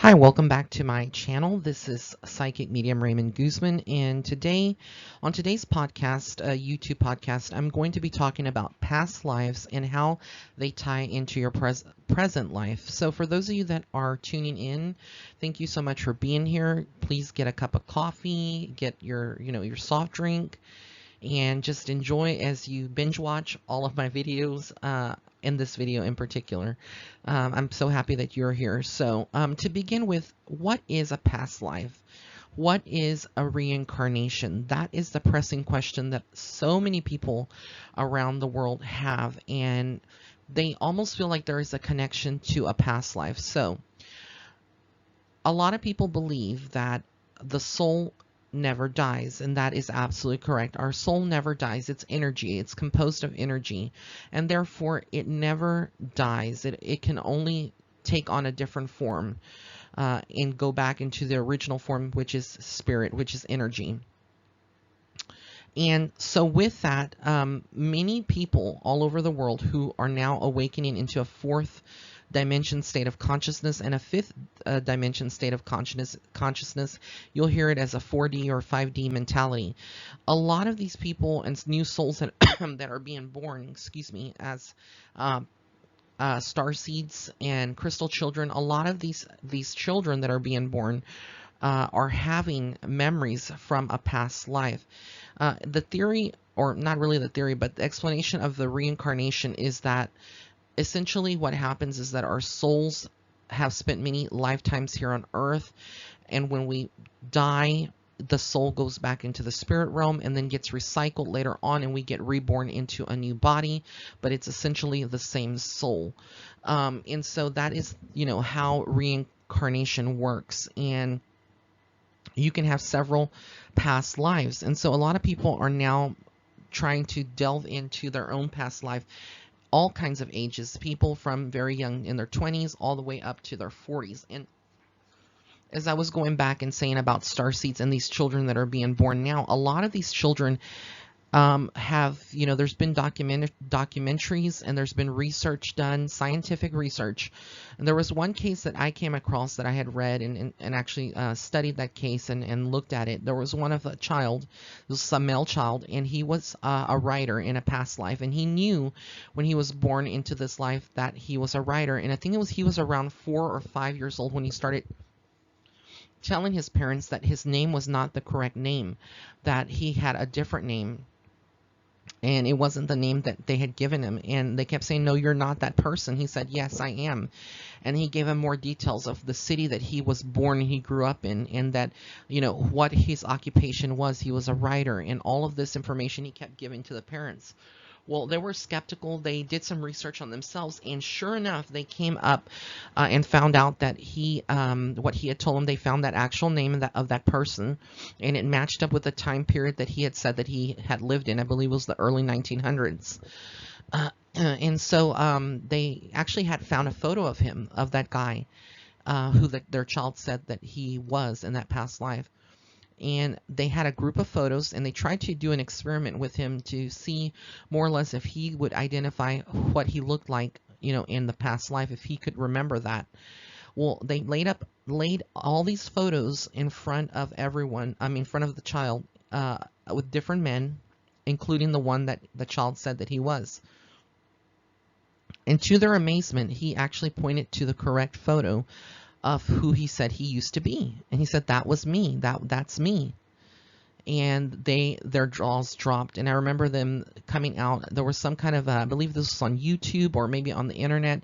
Hi, welcome back to my channel. This is Psychic Medium Raymond Guzman, and on today's podcast, a YouTube podcast, I'm going to be talking about past lives and how they tie into your present life. So for those of you that are tuning in, thank you so much for being here. Please get a cup of coffee, get your soft drink, and just enjoy as you binge watch all of my videos, in this video in particular. I'm so happy that you're here. So to begin with, what is a past life? What is a reincarnation? That is the pressing question that so many people around the world have, and they almost feel like there is a connection to a past life. So a lot of people believe that the soul never dies, and that is absolutely correct. Our soul never dies. It's energy. It's composed of energy, and therefore it never dies. It can only take on a different form and go back into the original form, which is spirit, which is energy. And so with that, many people all over the world who are now awakening into a fourth dimension state of consciousness and a fifth dimension state of consciousness, you'll hear it as a 4D or 5D mentality. A lot of these people and new souls that, that are being born, excuse me, as star seeds and crystal children, a lot of these children that are being born are having memories from a past life. The theory, or not really the theory, but the explanation of the reincarnation is that essentially what happens is that our souls have spent many lifetimes here on earth, and when we die, the soul goes back into the spirit realm and then gets recycled later on, and we get reborn into a new body, but it's essentially the same soul. And so that is, how reincarnation works. And you can have several past lives. And so a lot of people are now trying to delve into their own past life, all kinds of ages, people from very young in their 20s all the way up to their 40s. And as I was going back and saying about starseeds and these children that are being born now, a lot of these children have, there's been documentaries and there's been research done, scientific research. And there was one case that I came across that I had read and actually studied that case and looked at it. There was one of a child, this was a male child, and he was a writer in a past life. And he knew when he was born into this life that he was a writer. And I think he was around 4 or 5 years old when he started telling his parents that his name was not the correct name, that he had a different name. And it wasn't the name that they had given him. And they kept saying, no, you're not that person. He said, yes, I am. And he gave him more details of the city that he was born and he grew up in, and that, what his occupation was. He was a writer, and all of this information he kept giving to the parents. Well, they were skeptical. They did some research on themselves, and sure enough, they came up and found out that what he had told them, they found that actual name of that person, and it matched up with the time period that he had said that he had lived in. I believe it was the early 1900s. And so they actually had found a photo of him, of that guy, who their child said that he was in that past life. And they had a group of photos, and they tried to do an experiment with him to see more or less if he would identify what he looked like, in the past life, if he could remember that. Well, they laid all these photos in front of everyone, in front of the child, with different men, including the one that the child said that he was. And to their amazement, he actually pointed to the correct photo of who he said he used to be. And he said, that was me, that's me. And their jaws dropped. And I remember them coming out. There was some kind of, I believe this was on YouTube or maybe on the internet,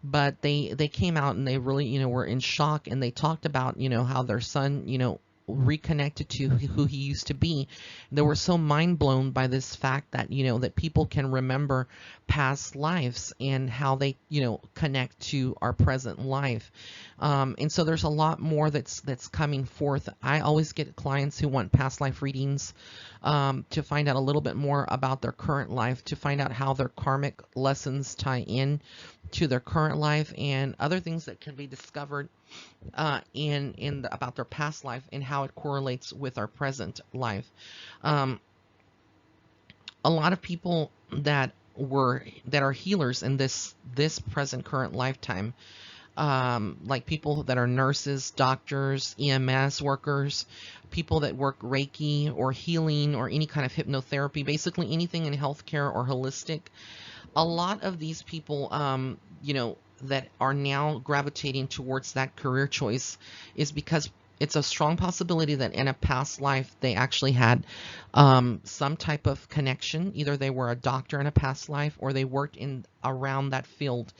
but they came out and they really, were in shock. And they talked about, how their son, reconnected to who he used to be. They were so mind blown by this fact that, that people can remember past lives and how they, connect to our present life. And so there's a lot more that's coming forth. I always get clients who want past life readings to find out a little bit more about their current life, to find out how their karmic lessons tie in to their current life, and other things that can be discovered about their past life and how it correlates with our present life. A lot of people that are healers in this present current lifetime like people that are nurses, doctors, EMS workers, people that work Reiki or healing or any kind of hypnotherapy, basically anything in healthcare or holistic. A lot of these people, that are now gravitating towards that career choice is because it's a strong possibility that in a past life they actually had some type of connection. Either they were a doctor in a past life or they worked in around that field.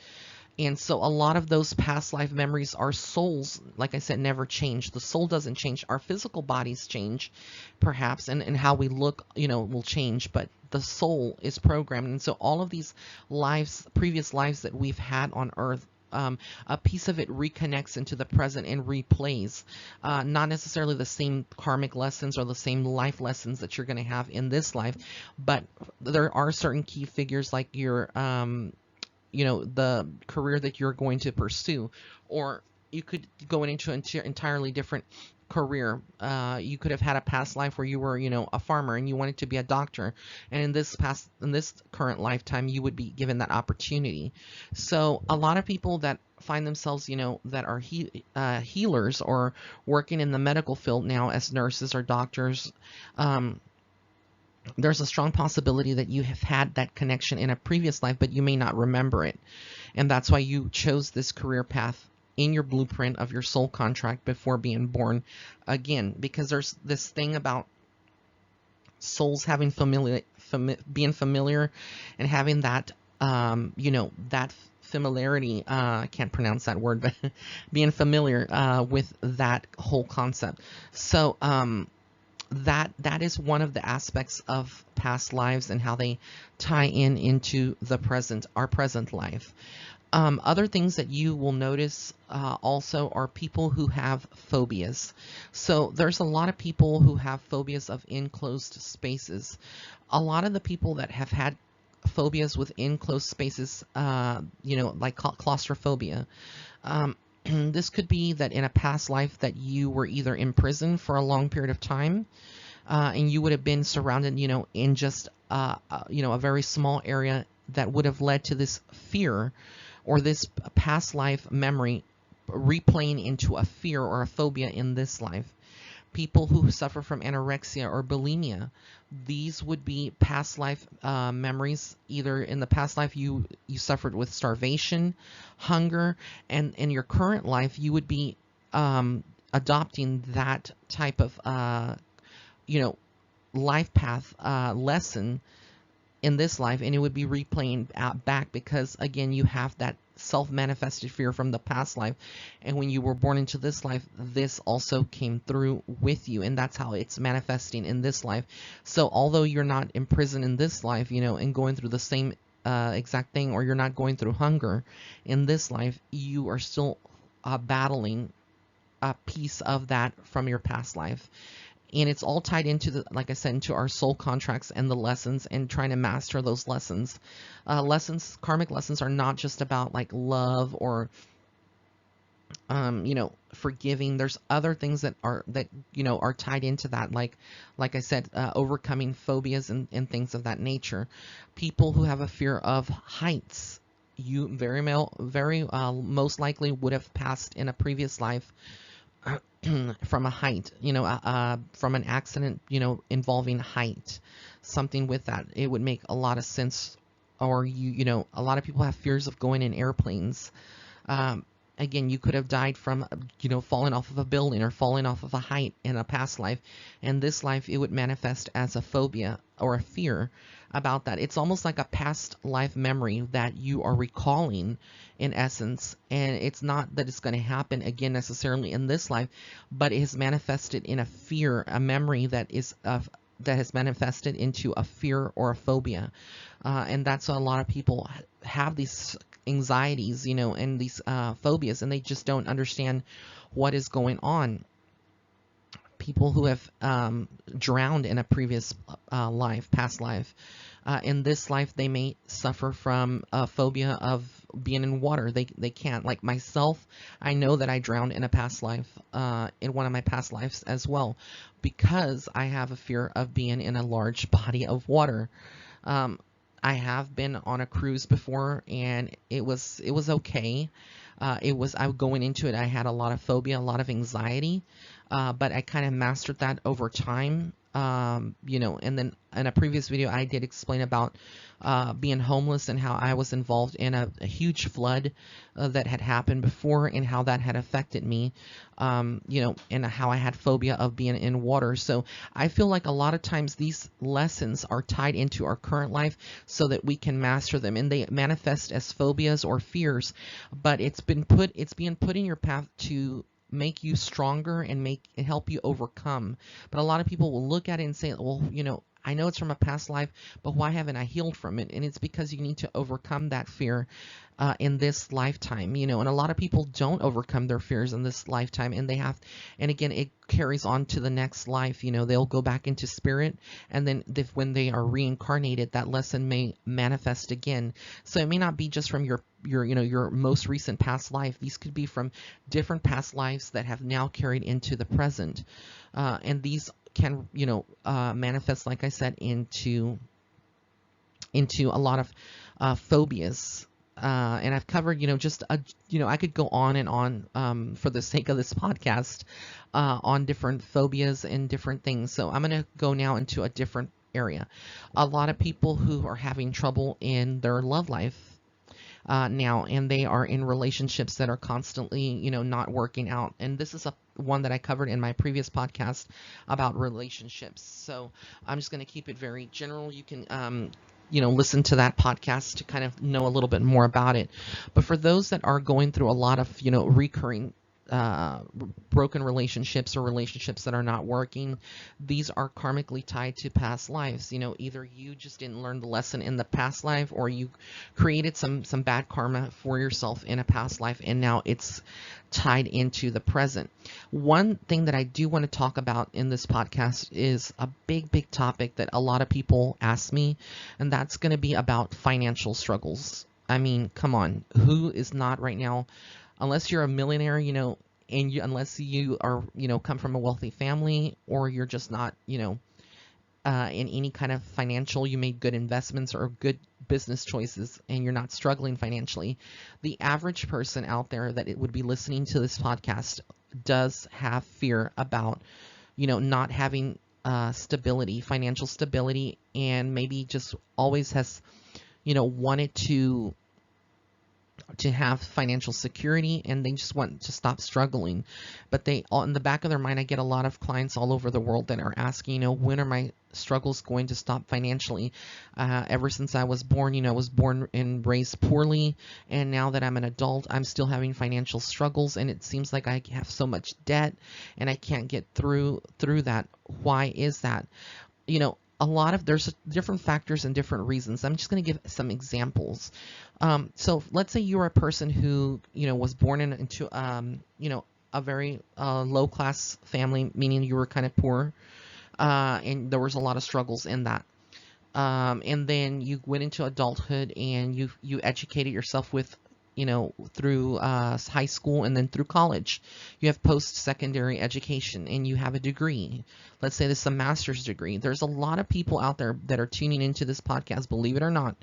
And so a lot of those past life memories, our souls, like I said, never change. The soul doesn't change. Our physical bodies change, perhaps, and how we look, will change, but the soul is programmed. And so all of these lives, previous lives that we've had on earth, a piece of it reconnects into the present and replays. Not necessarily the same karmic lessons or the same life lessons that you're going to have in this life, but there are certain key figures like your the career that you're going to pursue, or you could go into an entirely different career. You could have had a past life where you were, a farmer and you wanted to be a doctor, and in this current lifetime, you would be given that opportunity. So a lot of people that find themselves, that are healers or working in the medical field now as nurses or doctors, there's a strong possibility that you have had that connection in a previous life, but you may not remember it. And that's why you chose this career path in your blueprint of your soul contract before being born again, because there's this thing about souls having being familiar and having that, that familiarity. I can't pronounce that word, but being familiar with that whole concept. So, that is one of the aspects of past lives and how they tie into our present life. Other things that you will notice also are people who have phobias. So there's a lot of people who have phobias of enclosed spaces. A lot of the people that have had phobias with enclosed spaces, like claustrophobia. This could be that in a past life that you were either in prison for a long period of time, and you would have been surrounded, in just, a very small area that would have led to this fear or this past life memory replaying into a fear or a phobia in this life. People who suffer from anorexia or bulimia, these would be past life memories. Either in the past life you suffered with starvation, hunger, and in your current life you would be adopting that type of life path lesson in this life, and it would be replaying back because again you have that self-manifested fear from the past life, and when you were born into this life, this also came through with you, and that's how it's manifesting in this life. So although you're not in prison in this life, and going through the same exact thing, or you're not going through hunger in this life, you are still battling a piece of that from your past life. And it's all tied into like I said, into our soul contracts and the lessons and trying to master those lessons. Karmic lessons are not just about like love or, forgiving. There's other things that are tied into that. Like I said, overcoming phobias and things of that nature. People who have a fear of heights, you very most likely would have passed in a previous life from a height, from an accident, involving height, something with that. It would make a lot of sense. Or a lot of people have fears of going in airplanes. Again, you could have died from, falling off of a building or falling off of a height in a past life. In this life, it would manifest as a phobia or a fear about that. It's almost like a past life memory that you are recalling in essence. And it's not that it's going to happen again necessarily in this life, but it has manifested in a fear, a memory that has manifested into a fear or a phobia. And that's why a lot of people have these anxieties, and these phobias, and they just don't understand what is going on. People who have drowned in a previous past life, in this life, they may suffer from a phobia of being in water. They can't. Like myself, I know that I drowned in a past life, in one of my past lives as well, because I have a fear of being in a large body of water. I have been on a cruise before, and it was okay. I going into it, I had a lot of phobia, a lot of anxiety, but I kind of mastered that over time. And then in a previous video, I did explain about being homeless and how I was involved in a huge flood that had happened before, and how that had affected me, and how I had phobia of being in water. So I feel like a lot of times these lessons are tied into our current life so that we can master them, and they manifest as phobias or fears, but it's being put in your path to make you stronger and help you overcome. But a lot of people will look at it and say, well, I know it's from a past life, but why haven't I healed from it? And it's because you need to overcome that fear in this lifetime, and a lot of people don't overcome their fears in this lifetime, and again, it carries on to the next life. They'll go back into spirit, and then when they are reincarnated, that lesson may manifest again. So it may not be just from your most recent past life. These could be from different past lives that have now carried into the present, and these can manifest, like I said, into a lot of phobias. And I've covered, I could go on and on for the sake of this podcast on different phobias and different things. So I'm going to go now into a different area. A lot of people who are having trouble in their love life now, and they are in relationships that are constantly, not working out. And this is one that I covered in my previous podcast about relationships. So I'm just going to keep it very general. You can, listen to that podcast to kind of know a little bit more about it. But for those that are going through a lot of, recurring broken relationships or relationships that are not working, these are karmically tied to past lives. Either you just didn't learn the lesson in the past life, or you created some bad karma for yourself in a past life, and now it's tied into the present. One thing that I do want to talk about in this podcast is a big topic that a lot of people ask me, and that's going to be about financial struggles. I mean, come on, who is not right now? Unless you're a millionaire, unless you are, come from a wealthy family, or you're just not, in any kind of financial, you made good investments or good business choices, and you're not struggling financially. The average person out there that it would be listening to this podcast does have fear about, not having stability, financial stability, and maybe just always has, wanted to have financial security, and they just want to stop struggling. But in the back of their mind, I get a lot of clients all over the world that are asking, when are my struggles going to stop financially? Ever since I was born, I was born and raised poorly, and now that I'm an adult, I'm still having financial struggles, and it seems like I have so much debt and I can't get through that. Why is that? There's different factors and different reasons. I'm just going to give some examples. So let's say you're a person who, was born into, a very low class family, meaning you were kind of poor, and there was a lot of struggles in that. And then you went into adulthood, and you educated yourself with, through high school and then through college. You have post-secondary education, and you have a degree. Let's say this is a master's degree. There's a lot of people out there that are tuning into this podcast, believe it or not.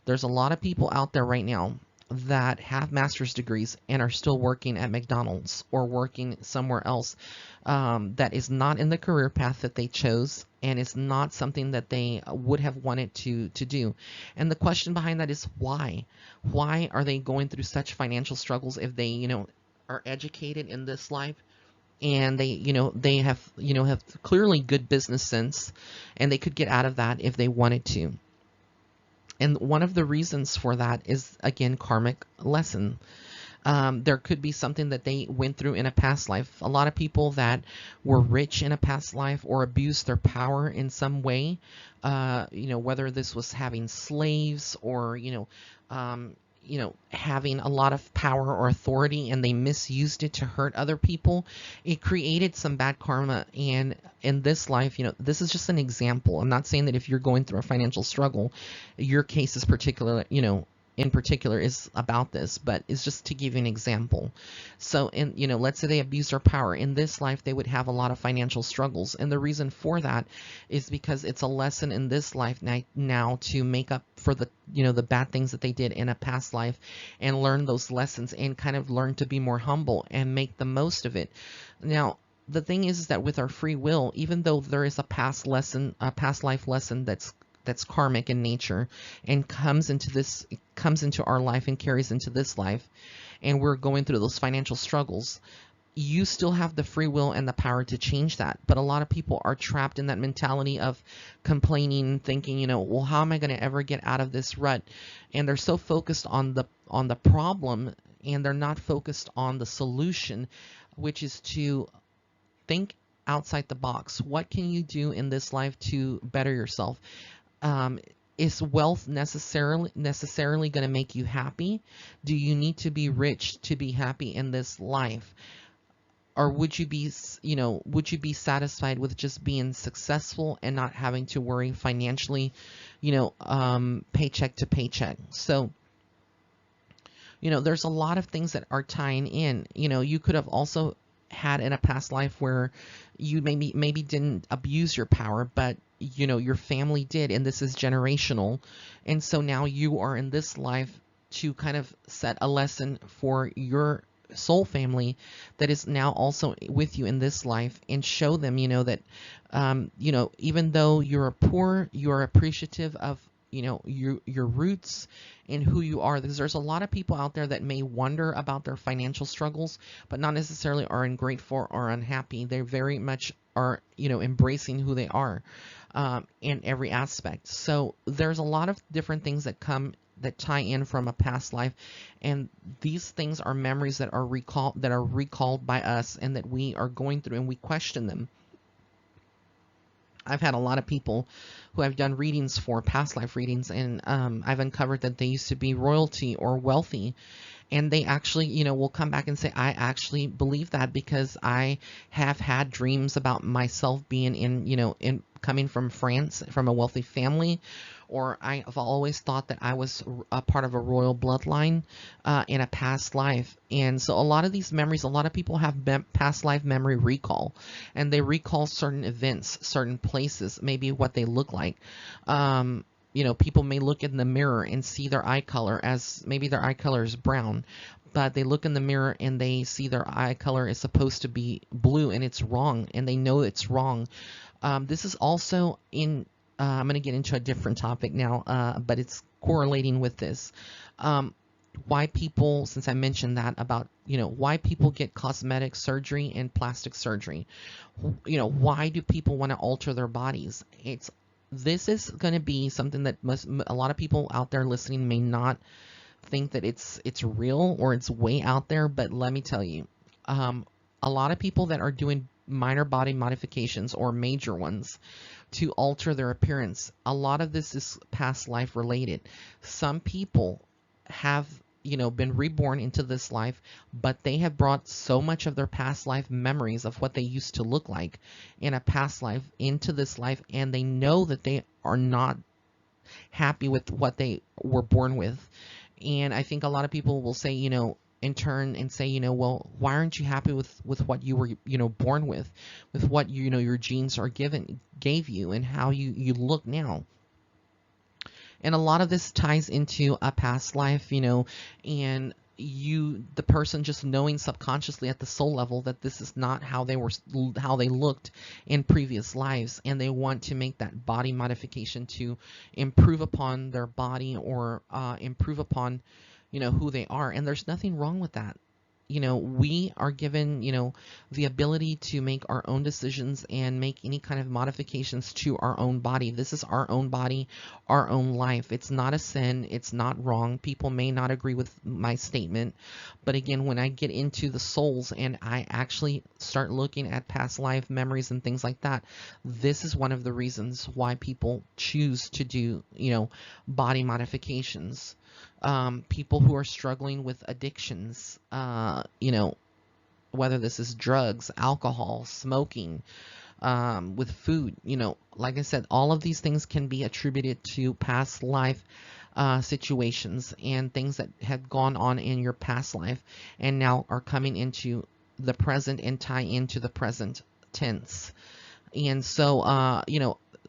There's a lot of people out there right now that have master's degrees and are still working at McDonald's or working somewhere else that is not in the career path that they chose, and it's not something that they would have wanted to do. And the question behind that is why? Why are they going through such financial struggles if they, are educated in this life, and they have clearly good business sense, and they could get out of that if they wanted to. And one of the reasons for that is, again, karmic lesson. There could be something that they went through in a past life. A lot of people that were rich in a past life or abused their power in some way, whether this was having slaves or, having a lot of power or authority, and they misused it to hurt other people. It created some bad karma. And in this life, this is just an example. I'm not saying that if you're going through a financial struggle, your case is particular, in particular is about this, but it's just to give you an example. So, in let's say they abuse their power in this life, they would have a lot of financial struggles, and the reason for that is because it's a lesson in this life now to make up for the the bad things that they did in a past life, and learn those lessons and kind of learn to be more humble and make the most of it. Now, the thing is that with our free will, even though there is a past lesson, a past life lesson that's karmic in nature and comes into our life and carries into this life, and we're going through those financial struggles, you still have the free will and the power to change that. But a lot of people are trapped in that mentality of complaining, thinking, well, how am I going to ever get out of this rut? And they're so focused on the problem, and they're not focused on the solution, which is to think outside the box. What can you do in this life to better yourself? Is wealth necessarily going to make you happy? Do you need to be rich to be happy in this life? Or would you be satisfied with just being successful and not having to worry financially, paycheck to paycheck? So, there's a lot of things that are tying in. You could have also had in a past life where you maybe didn't abuse your power, but your family did, and this is generational. And so now you are in this life to kind of set a lesson for your soul family that is now also with you in this life, and show them that even though you're poor, you're appreciative of your roots and who you are. Because there's a lot of people out there that may wonder about their financial struggles, but not necessarily are ungrateful or unhappy. They very much are embracing who they are in every aspect. So there's a lot of different things that tie in from a past life, and these things are memories that are recalled by us, and that we are going through, and we question them. I've had a lot of people who I've done readings for, past life readings, and I've uncovered that they used to be royalty or wealthy, and they actually, will come back and say, I actually believe that because I have had dreams about myself being in coming from France, from a wealthy family, or I've always thought that I was a part of a royal bloodline in a past life. And so a lot of these memories, a lot of people have past life memory recall, and they recall certain events, certain places, maybe what they look like. People may look in the mirror and see their eye color as maybe their eye color is brown, but they look in the mirror and they see their eye color is supposed to be blue, and it's wrong, and they know it's wrong. This is also in, I'm going to get into a different topic now, but it's correlating with this. Why people, since I mentioned that about, why people get cosmetic surgery and plastic surgery. Why do people want to alter their bodies? This is going to be something that a lot of people out there listening may not think that it's real, or it's way out there, but let me tell you, a lot of people that are doing minor body modifications or major ones to alter their appearance, a lot of this is past life related. Some people have been reborn into this life, but they have brought so much of their past life memories of what they used to look like in a past life into this life, and they know that they are not happy with what they were born with. And I think a lot of people will say, in turn, and say, well, why aren't you happy with what you were, born with what your genes gave you, and how you look now. And a lot of this ties into a past life, and the person just knowing subconsciously at the soul level that this is not how they looked in previous lives, and they want to make that body modification to improve upon their body, or improve upon who they are. And there's nothing wrong with that. We are given, the ability to make our own decisions and make any kind of modifications to our own body. This is our own body, our own life. It's not a sin. It's not wrong. People may not agree with my statement, but again, when I get into the souls and I actually start looking at past life memories and things like that, this is one of the reasons why people choose to do, body modifications. People who are struggling with addictions, whether this is drugs, alcohol, smoking, with food, like I said, all of these things can be attributed to past life situations and things that had gone on in your past life and now are coming into the present and tie into the present tense. And so,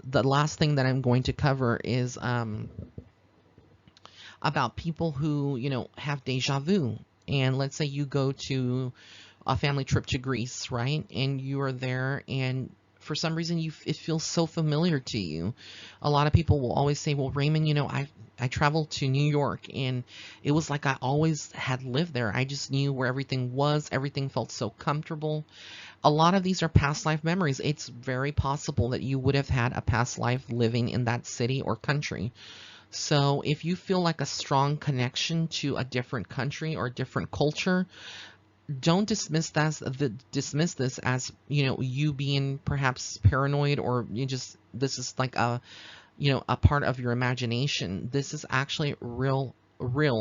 the last thing that I'm going to cover is about people who, have deja vu. And let's say you go to a family trip to Greece, right? And you are there, and for some reason it feels so familiar to you. A lot of people will always say, "Well, Raymond, I traveled to New York, and it was like I always had lived there. I just knew where everything was. Everything felt so comfortable." A lot of these are past life memories. It's very possible that you would have had a past life living in that city or country. So if you feel like a strong connection to a different country or different culture, don't dismiss this as, you being perhaps paranoid, or you just, this is like a part of your imagination. This is actually real.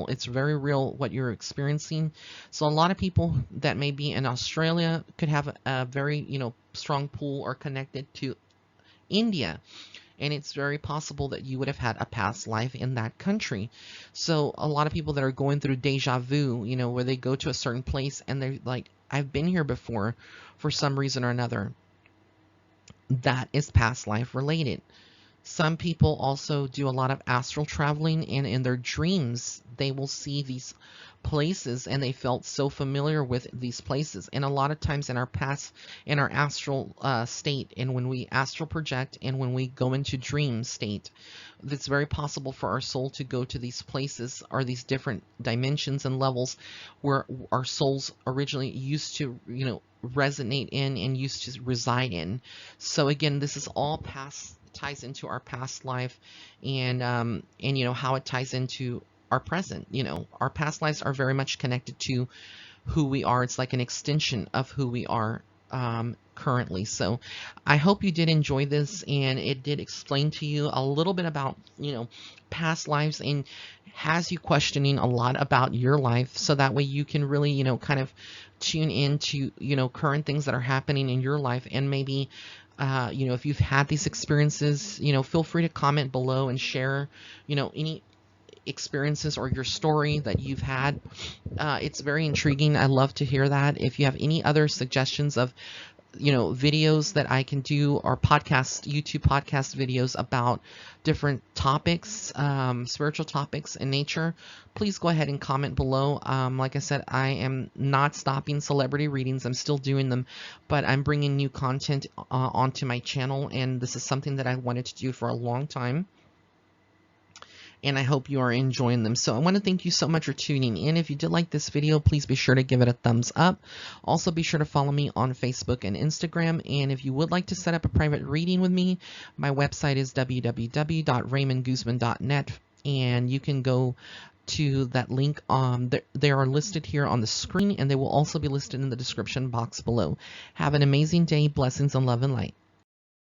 It's very real what you're experiencing. So a lot of people that may be in Australia could have a very, strong pull or connected to India, and it's very possible that you would have had a past life in that country. So a lot of people that are going through deja vu, where they go to a certain place and they're like, I've been here before for some reason or another, that is past life related. Some people also do a lot of astral traveling, and in their dreams, they will see these places and they felt so familiar with these places. And a lot of times in our past, in our astral state, and when we astral project and when we go into dream state, it's very possible for our soul to go to these places or these different dimensions and levels where our souls originally used to, resonate in and used to reside in. So again, this is all past, ties into our past life, and how it ties into our present. Our past lives are very much connected to who we are. It's like an extension of who we are currently. So I hope you did enjoy this, and it did explain to you a little bit about, past lives, and has you questioning a lot about your life, so that way you can really, kind of tune into, current things that are happening in your life. And maybe if you've had these experiences, feel free to comment below and share, any experiences or your story that you've had. It's very intriguing. I love to hear that. If you have any other suggestions of, videos that I can do, or YouTube podcast videos about different topics, spiritual topics in nature, please go ahead and comment below. Like I said, I am not stopping celebrity readings. I'm still doing them, but I'm bringing new content onto my channel, and this is something that I wanted to do for a long time, and I hope you are enjoying them. So I want to thank you so much for tuning in. If you did like this video, please be sure to give it a thumbs up. Also, be sure to follow me on Facebook and Instagram. And if you would like to set up a private reading with me, my website is www.raymondguzman.net, and you can go to that link. They are listed here on the screen, and they will also be listed in the description box below. Have an amazing day. Blessings and love and light.